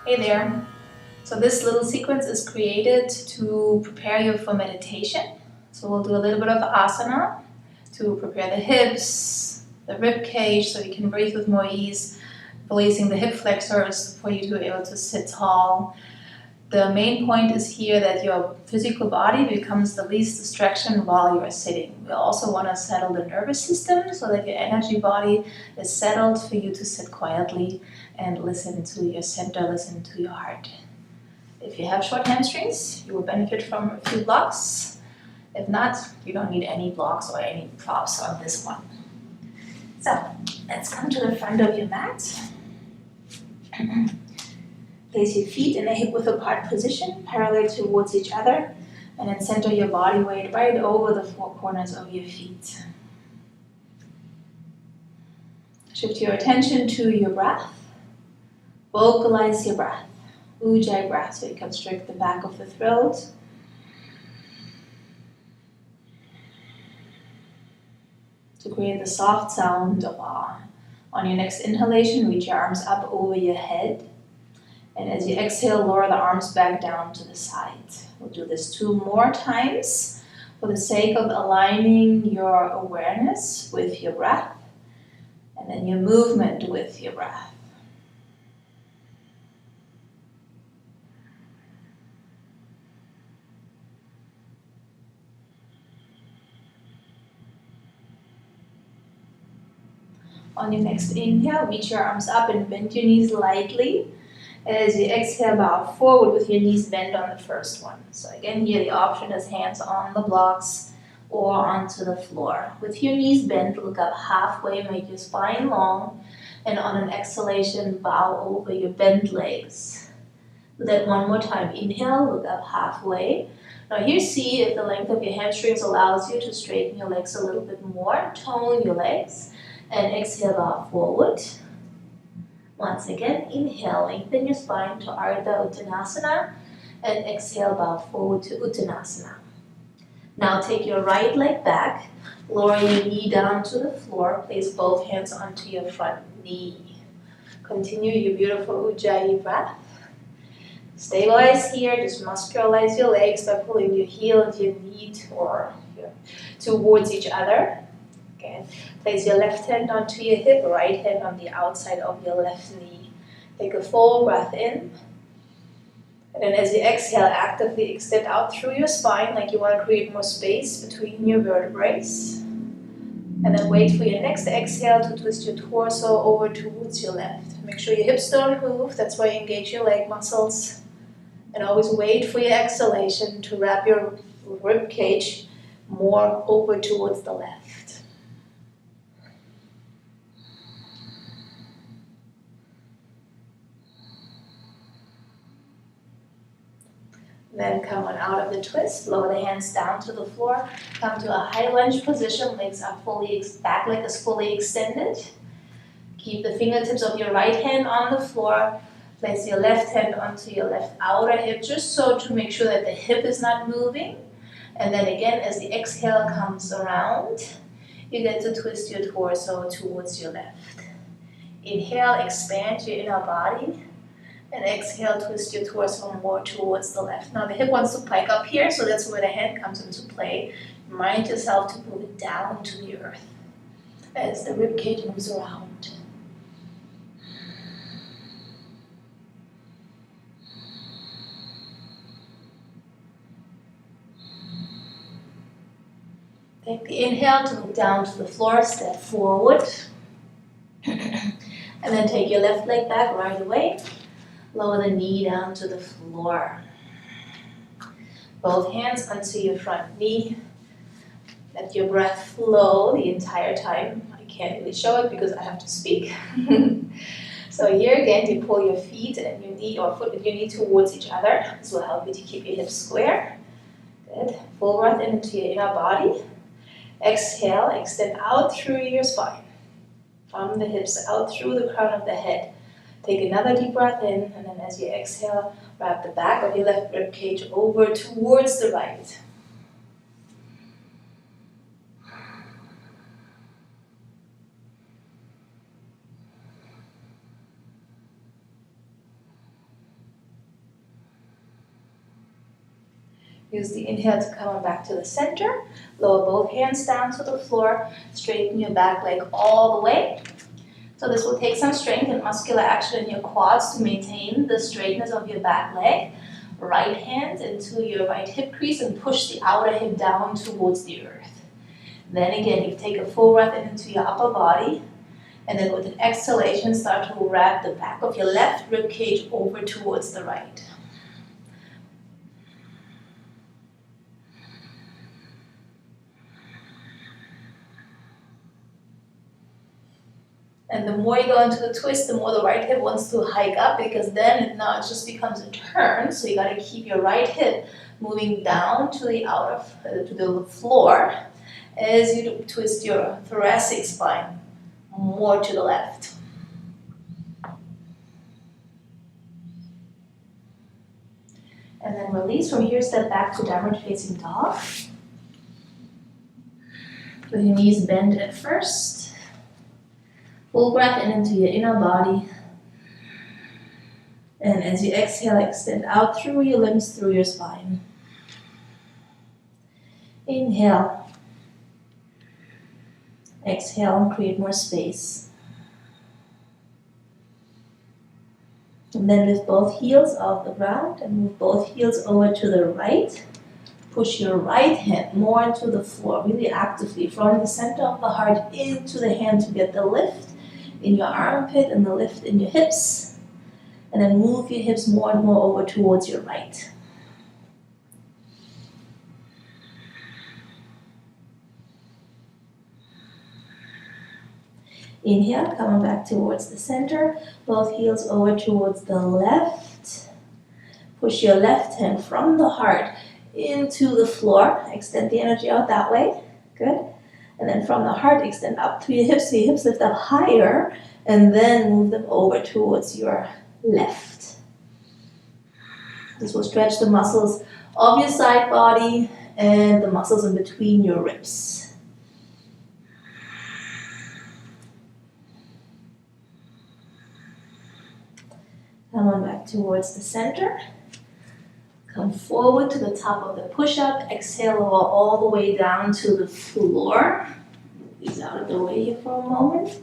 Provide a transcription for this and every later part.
Hey there. So this little sequence is created to prepare you for meditation. So we'll do a little bit of asana to prepare the hips, the rib cage, so you can breathe with more ease, releasing the hip flexors for you to be able to sit tall. The main point is here that your physical body becomes the least distraction while you are sitting. We also want to settle the nervous system so that your energy body is settled for you to sit quietly and listen to your center, listen to your heart. If you have short hamstrings, you will benefit from a few blocks. If not, you don't need any blocks or any props on this one. So, let's come to the front of your mat. Place your feet in a hip-width apart position, parallel towards each other, and then center your body weight right over the four corners of your feet. Shift your attention to your breath. Vocalize your breath. Ujjayi breath, so you constrict the back of the throat. To create the soft sound of ah. On your next inhalation, reach your arms up over your head. And as you exhale, lower the arms back down to the side. We'll do this 2 more times for the sake of aligning your awareness with your breath and then your movement with your breath. On your next inhale, reach your arms up and bend your knees lightly. As you exhale, bow forward with your knees bent on the first one. So again, here the option is hands on the blocks or onto the floor. With your knees bent, look up halfway, make your spine long, and on an exhalation, bow over your bent legs. Do that one more time. Inhale, look up halfway. Now here, see if the length of your hamstrings allows you to straighten your legs a little bit more, tone your legs, and exhale, bow forward. Once again, inhale, lengthen your spine to Ardha Uttanasana, and exhale, bow forward to Uttanasana. Now take your right leg back, lower your knee down to the floor, place both hands onto your front knee. Continue your beautiful Ujjayi breath. Stabilize here, just muscularize your legs by pulling your heel and your knee towards each other. Okay. Place your left hand onto your hip, right hand on the outside of your left knee. Take a full breath in. And then as you exhale, actively extend out through your spine like you want to create more space between your vertebrae. And then wait for your next exhale to twist your torso over towards your left. Make sure your hips don't move, that's why you engage your leg muscles. And always wait for your exhalation to wrap your rib cage more over towards the left. Then come on out of the twist, lower the hands down to the floor, come to a high lunge position, legs are back leg is fully extended. Keep the fingertips of your right hand on the floor, place your left hand onto your left outer hip, just so to make sure that the hip is not moving. And then again, as the exhale comes around, you get to twist your torso towards your left. Inhale, expand your inner body. And exhale, twist your torso more towards the left. Now the hip wants to pike up here, so that's where the hand comes into play. Remind yourself to move it down to the earth as the rib cage moves around. Take the inhale to move down to the floor, step forward. And then take your left leg back right away. Lower the knee down to the floor. Both hands onto your front knee. Let your breath flow the entire time. I can't really show it because I have to speak. So here again, you pull your feet and your knee or foot and your knee towards each other. This will help you to keep your hips square. Good. Full breath into your inner body. Exhale, extend out through your spine. From the hips out through the crown of the head. Take another deep breath in, and then as you exhale, wrap the back of your left rib cage over towards the right. Use the inhale to come on back to the center. Lower both hands down to the floor. Straighten your back leg all the way. So this will take some strength and muscular action in your quads to maintain the straightness of your back leg. Right hand into your right hip crease and push the outer hip down towards the earth. Then again, you take a full breath into your upper body. And then with an exhalation, start to wrap the back of your left rib cage over towards the right. And the more you go into the twist, the more the right hip wants to hike up, because then now it just becomes a turn. So you got to keep your right hip moving down to the to the floor as you twist your thoracic spine more to the left. And then release. From here, step back to downward facing dog. With your knees bent at first. Full breath in into your inner body. And as you exhale, extend out through your limbs, through your spine. Inhale. Exhale and create more space. And then lift both heels off the ground and move both heels over to the right. Push your right hand more into the floor, really actively, from the center of the heart into the hand to get the lift in your armpit and the lift in your hips. And then move your hips more and more over towards your right. Inhale, coming back towards the center. Both heels over towards the left. Push your left hand from the heart into the floor. Extend the energy out that way. Good. And then from the heart, extend up to your hips, so your hips lift up higher, and then move them over towards your left. This will stretch the muscles of your side body and the muscles in between your ribs. Come on back towards the center. Come forward to the top of the push-up. Exhale, lower all the way down to the floor. Move these out of the way here for a moment.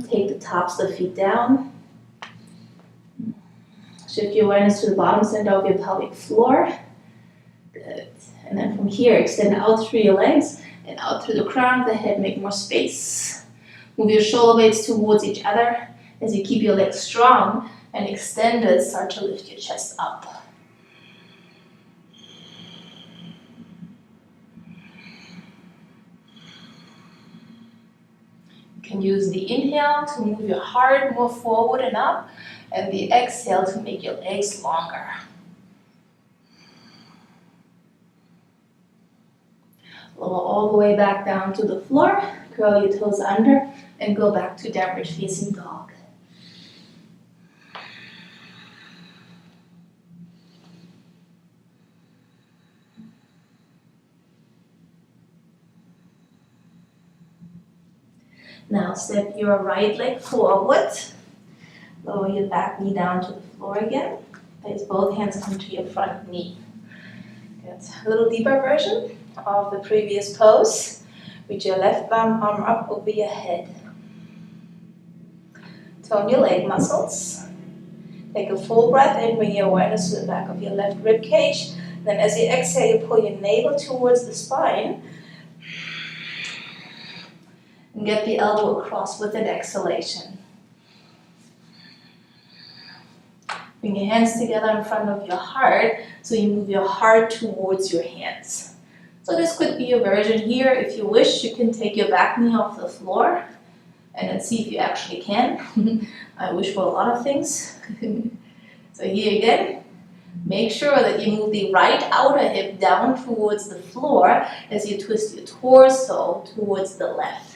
Take the tops of the feet down. Shift your awareness to the bottom center of your pelvic floor. Good. And then from here, extend out through your legs and out through the crown of the head. Make more space. Move your shoulder blades towards each other as you keep your legs strong and extended. Start to lift your chest up. You can use the inhale to move your heart more forward and up, and the exhale to make your legs longer. Lower all the way back down to the floor, curl your toes under, and go back to downward facing dog. Now step your right leg forward. Lower your back knee down to the floor again. Place both hands onto your front knee. Good. A little deeper version of the previous pose. Reach your left arm up over your head. Tone your leg muscles. Take a full breath in, bring your awareness to the back of your left rib cage. Then as you exhale, you pull your navel towards the spine. And get the elbow across with an exhalation. Bring your hands together in front of your heart, so you move your heart towards your hands. So this could be a version here. If you wish, you can take your back knee off the floor and then see if you actually can. I wish for a lot of things. So here again, make sure that you move the right outer hip down towards the floor as you twist your torso towards the left.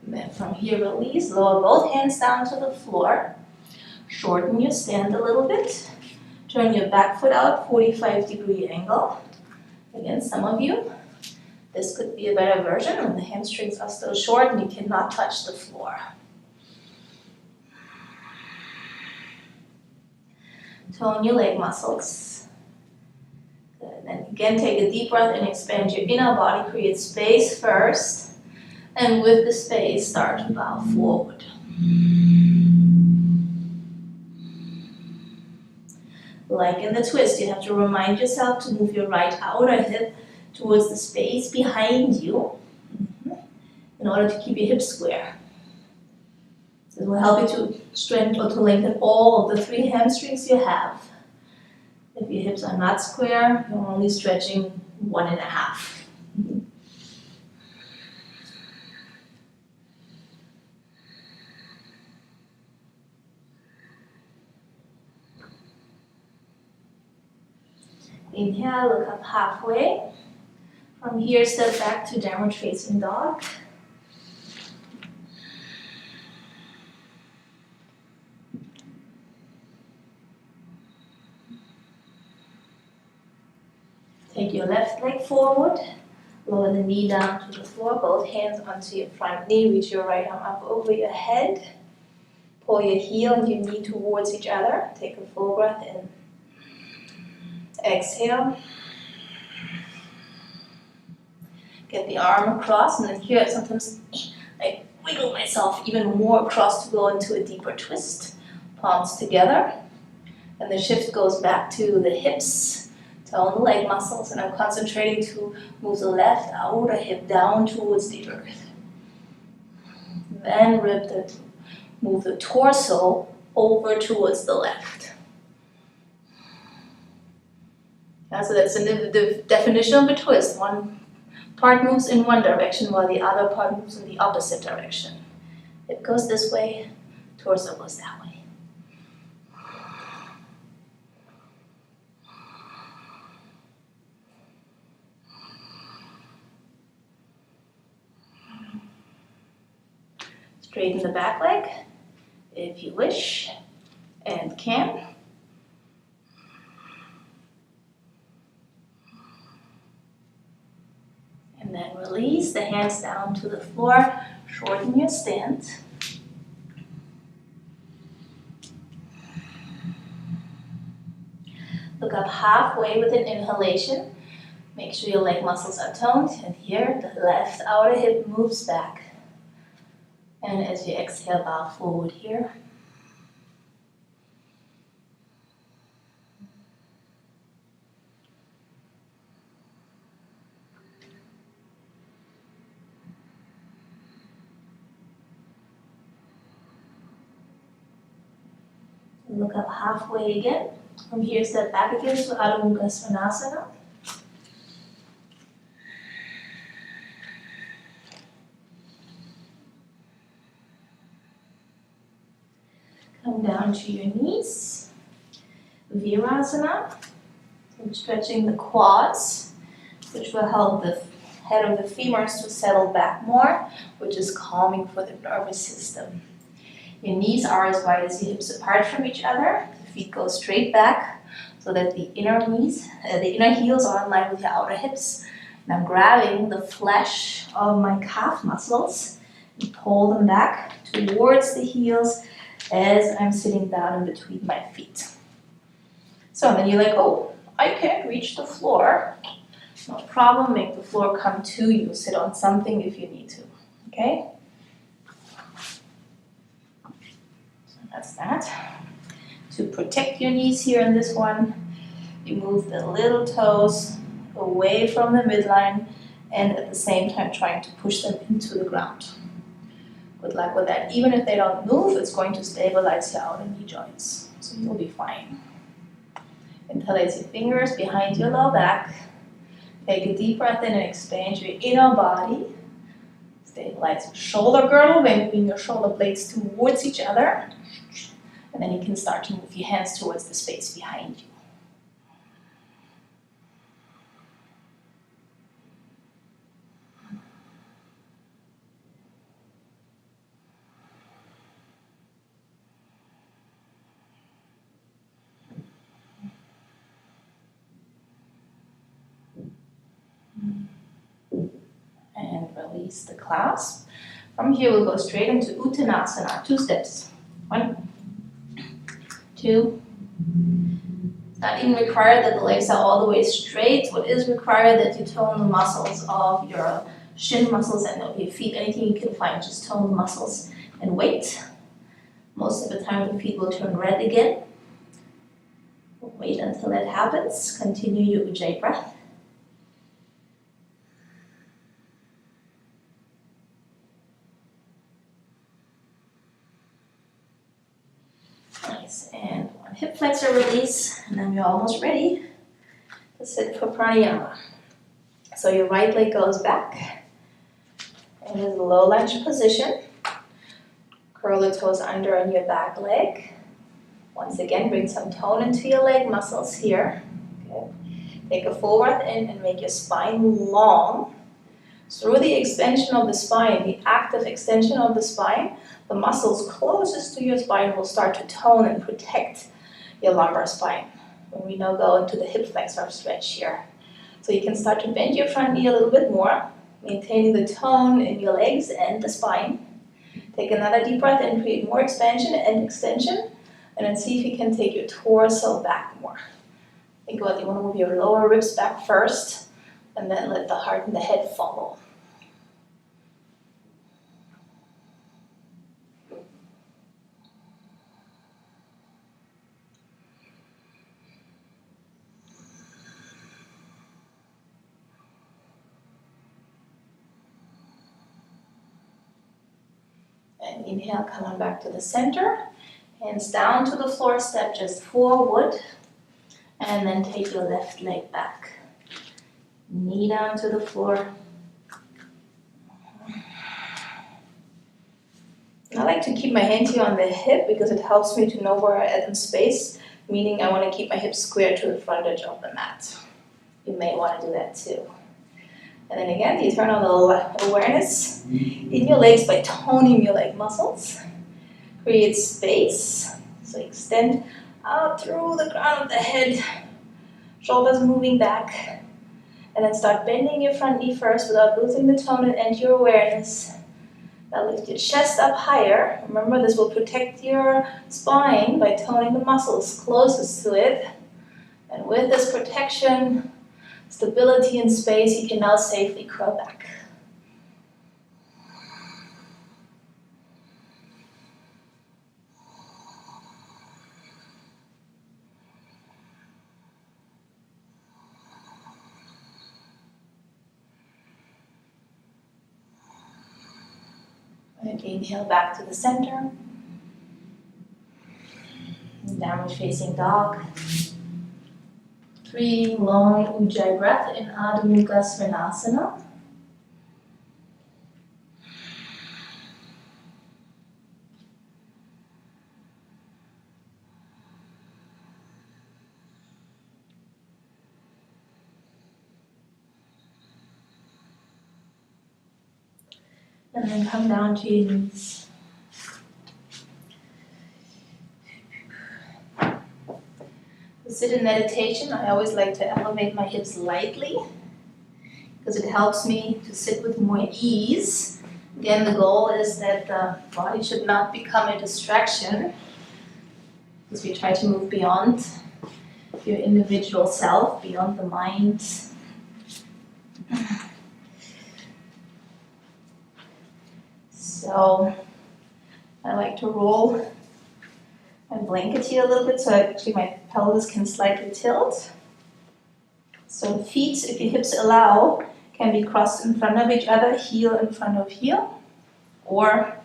And then from here, release, lower both hands down to the floor. Shorten your stand a little bit. Turn your back foot out, 45-degree angle. Again, some of you This could be a better version when the hamstrings are still short and you cannot touch the floor. Tone your leg muscles. Good. And again, take a deep breath and expand your inner body. Create space first. And with the space, start to bow forward. Like in the twist, you have to remind yourself to move your right outer hip towards the space behind you in order to keep your hips square. This will help you to strengthen or to lengthen all of the 3 hamstrings you have. If your hips are not square, you're only stretching 1.5. Inhale, look up halfway. From here, step back to downward facing dog. Take your left leg forward. Lower the knee down to the floor. Both hands onto your front knee. Reach your right arm up over your head. Pull your heel and your knee towards each other. Take a full breath in. Exhale. Get the arm across, and then here sometimes I wiggle myself even more across to go into a deeper twist. Palms together. And the shift goes back to the hips. Tone the leg muscles, and I'm concentrating to move the left outer hip down towards the earth. Then move the torso over towards the left. So that's the definition of a twist. One part moves in one direction while the other part moves in the opposite direction. It goes this way, torso goes that way. Straighten the back leg if you wish and can. And then release the hands down to the floor. Shorten your stance. Look up halfway with an inhalation. Make sure your leg muscles are toned. And here, the left outer hip moves back. And as you exhale, bow forward here. Look up halfway again. From here, step back again to Adho Mukha Svanasana. Come down to your knees. Virasana. I'm stretching the quads, which will help the head of the femurs to settle back more, which is calming for the nervous system. Your knees are as wide as your hips apart from each other. The feet go straight back so that the inner heels are in line with your outer hips. And I'm grabbing the flesh of my calf muscles and pull them back towards the heels as I'm sitting down in between my feet. So then you're like, oh, I can't reach the floor. No problem, make the floor come to you. Sit on something if you need to, okay? So that's that. To protect your knees here in this one, you move the little toes away from the midline and at the same time trying to push them into the ground. Good luck with that. Even if they don't move, it's going to stabilize your outer knee joints. So you'll be fine. Interlace your fingers behind your low back. Take a deep breath in and expand your inner body. Stabilize your shoulder girdle, bending your shoulder blades towards each other. And then you can start to move your hands towards the space behind you. release the clasp. From here, we'll go straight into Uttanasana, 2 steps. 1, 2. It's not even required that the legs are all the way straight. What is required that you tone the muscles of your shin muscles and of your feet, anything you can find, just tone the muscles and wait. Most of the time the feet will turn red again. Wait until that happens. Continue your Ujjayi breath. Nice, and 1 hip flexor release, and then we're almost ready to sit for pranayama. So your right leg goes back in a low lunge position. Curl the toes under on your back leg. Once again, bring some tone into your leg muscles here. Okay. Take a full breath in and make your spine long. Through the extension of the spine, the active extension of the spine, the muscles closest to your spine will start to tone and protect your lumbar spine. When we now go into the hip flexor stretch here. So you can start to bend your front knee a little bit more, maintaining the tone in your legs and the spine. Take another deep breath and create more expansion and extension. And then see if you can take your torso back more. Think about you want to move your lower ribs back first, and then let the heart and the head follow. And inhale, come on back to the center. Hands down to the floor, step just forward. And then take your left leg back. Knee down to the floor. I like to keep my hand here on the hip because it helps me to know where I am in space, meaning I want to keep my hips square to the front edge of the mat. You may want to do that too. And then again, you turn on the awareness in your legs by toning your leg muscles. Create space. So extend out through the crown of the head, shoulders moving back. And then start bending your front knee first without losing the tone and your awareness. Now lift your chest up higher. Remember, this will protect your spine by toning the muscles closest to it. And with this protection, stability and space, you can now safely curl back. And inhale back to the center. Downward facing dog. 3 long Ujjayi breath in Adho Mukha Svanasana. And then come down to your knees. To sit in meditation, I always like to elevate my hips lightly because it helps me to sit with more ease. Again, the goal is that the body should not become a distraction because we try to move beyond your individual self, beyond the mind. So I like to roll my blanket here a little bit so actually my pelvis can slightly tilt. So the feet, if your hips allow, can be crossed in front of each other, heel in front of heel, or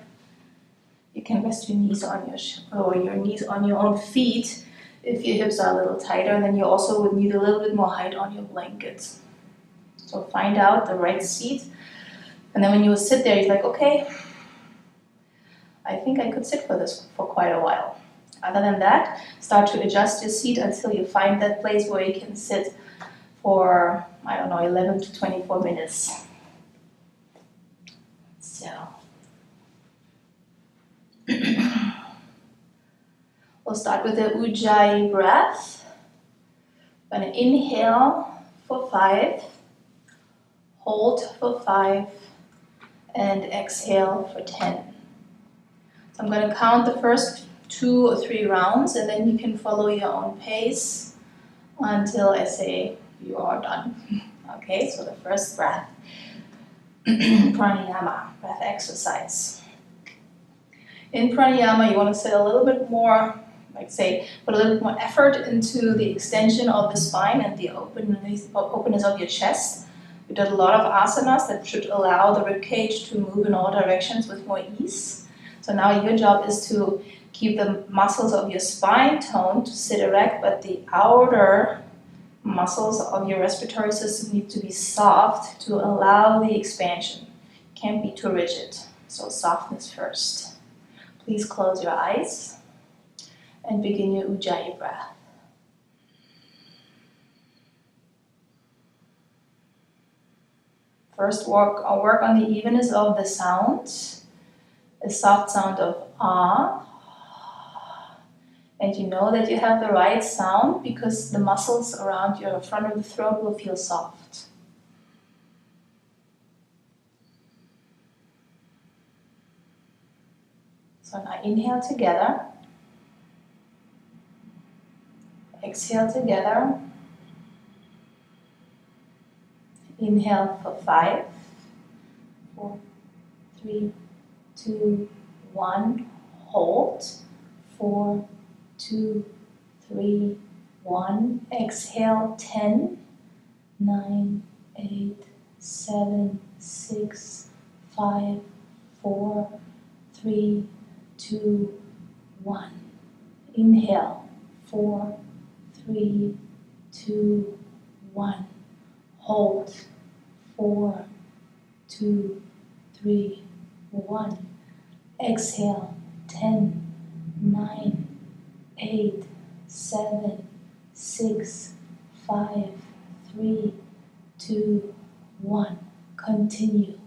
you can rest your knees on your knees on your own feet. If your hips are a little tighter, then you also would need a little bit more height on your blanket. So find out the right seat, and then when you sit there, you're like, okay, I think I could sit for this for quite a while. Other than that, start to adjust your seat until you find that place where you can sit for, 11 to 24 minutes. So, we'll start with the Ujjayi breath. I'm going to inhale for 5, hold for 5, and exhale for 10. So I'm going to count the first 2 or 3 rounds, and then you can follow your own pace until I say you are done. Okay, so the first breath, pranayama, breath exercise. In pranayama, you want to set a little bit more, like say, put a little bit more effort into the extension of the spine and the openness of your chest. We did a lot of asanas that should allow the rib cage to move in all directions with more ease. So now your job is to keep the muscles of your spine toned to sit erect, but the outer muscles of your respiratory system need to be soft to allow the expansion. Can't be too rigid. So softness first. Please close your eyes and begin your Ujjayi breath. First, work on the evenness of the sound, a soft sound of ah. And you know that you have the right sound because the muscles around your front of the throat will feel soft. So now inhale together, exhale together, inhale for 5, 4, 3, 2, 1, hold, 4, 2, 3, 1, exhale, 10, 9, 8, 7, 6, 5, 4, 3, 2, 1. Inhale, 4, 3, 2, 1. Hold, 4, 2, 3, 1. Exhale, 10, 9, 8, 7, 6, 5, 3, 2, 1. Continue.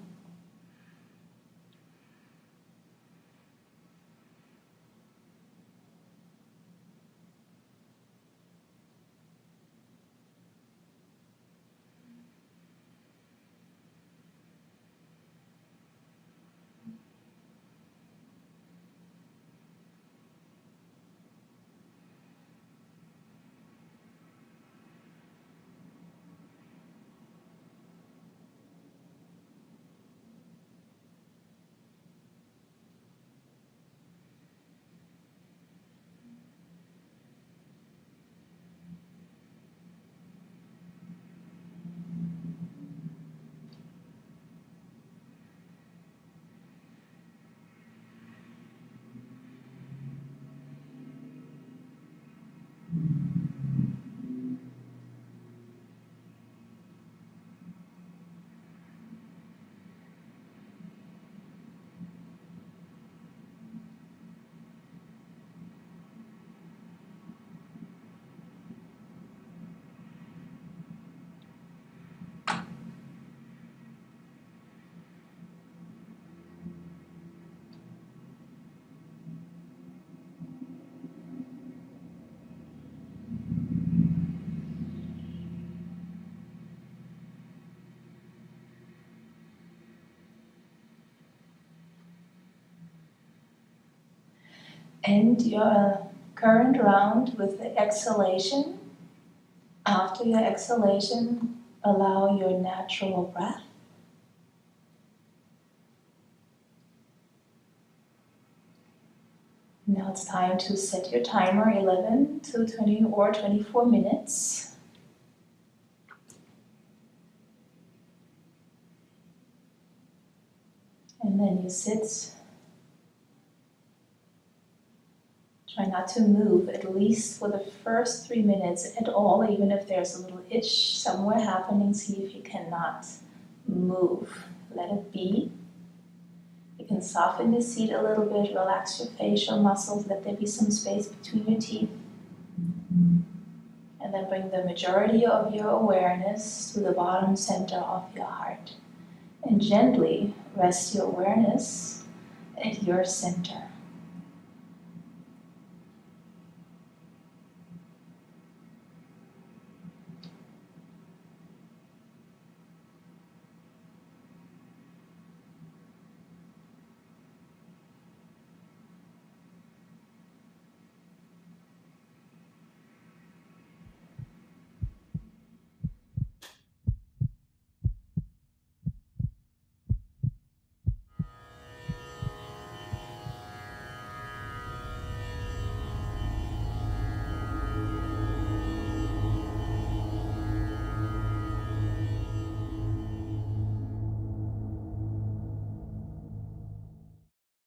End your current round with the exhalation. After your exhalation, allow your natural breath. Now it's time to set your timer, 11 to 20 or 24 minutes. And then you sit. Try not to move, at least for the first 3 minutes at all, even if there's a little itch somewhere happening. See if you cannot move. Let it be. You can soften your seat a little bit, relax your facial muscles, let there be some space between your teeth. And then bring the majority of your awareness to the bottom center of your heart. And gently rest your awareness at your center.